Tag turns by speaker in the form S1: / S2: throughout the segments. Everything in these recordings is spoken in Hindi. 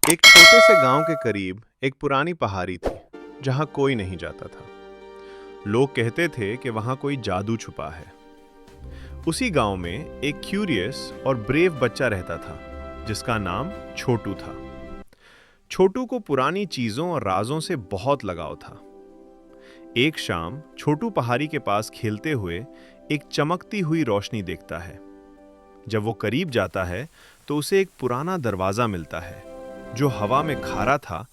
S1: एक छोटे से गांव के करीब एक पुरानी पहाड़ी थी जहां कोई नहीं जाता था। लोग कहते थे कि वहां कोई जादू छुपा है। उसी गांव में एक क्यूरियस और ब्रेव बच्चा रहता था जिसका नाम छोटू था। छोटू को पुरानी चीजों और राजों से बहुत लगाव था। एक शाम छोटू पहाड़ी के पास खेलते हुए एक चमकती हुई रोशनी देखता है। जब वो करीब जाता है तो उसे एक पुराना दरवाजा मिलता है जो हवा में खारा था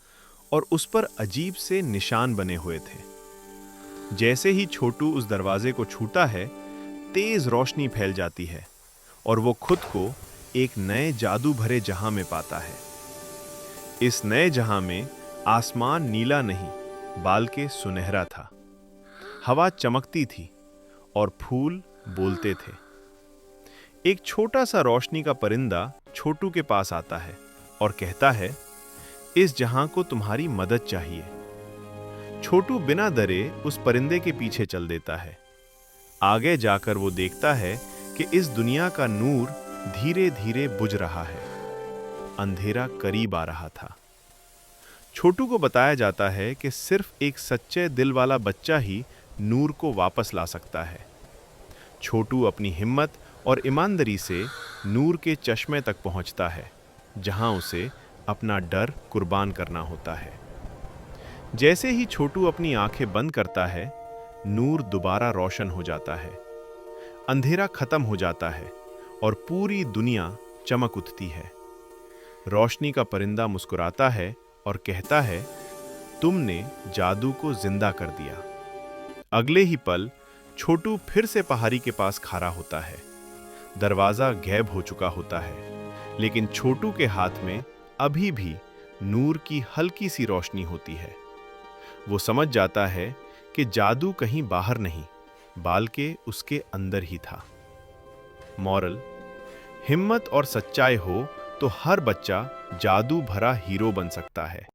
S1: और उस पर अजीब से निशान बने हुए थे। जैसे ही छोटू उस दरवाजे को छूता है, तेज रोशनी फैल जाती है और वो खुद को एक नए जादू भरे जहां में पाता है। इस नए जहां में आसमान नीला नहीं बल्कि सुनहरा था। हवा चमकती थी और फूल बोलते थे। एक छोटा सा रोशनी का परिंदा छोटू के पास आता है और कहता है, इस जहां को तुम्हारी मदद चाहिए। छोटू बिना डरे उस परिंदे के पीछे चल देता है। आगे जाकर वो देखता है कि इस दुनिया का नूर धीरे धीरे बुझ रहा है। अंधेरा करीब आ रहा था। छोटू को बताया जाता है कि सिर्फ एक सच्चे दिल वाला बच्चा ही नूर को वापस ला सकता है। छोटू अपनी हिम्मत और ईमानदारी से नूर के चश्मे तक पहुंचता है जहां उसे अपना डर कुर्बान करना होता है। जैसे ही छोटू अपनी आंखें बंद करता है, नूर दोबारा रोशन हो जाता है। अंधेरा खत्म हो जाता है और पूरी दुनिया चमक उठती है। रोशनी का परिंदा मुस्कुराता है और कहता है, तुमने जादू को जिंदा कर दिया। अगले ही पल छोटू फिर से पहाड़ी के पास खड़ा होता है। दरवाजा गायब हो चुका होता है, लेकिन छोटू के हाथ में अभी भी नूर की हल्की सी रोशनी होती है। वो समझ जाता है कि जादू कहीं बाहर नहीं बल्कि उसके अंदर ही था। मॉरल: हिम्मत और सच्चाई हो तो हर बच्चा जादू भरा हीरो बन सकता है।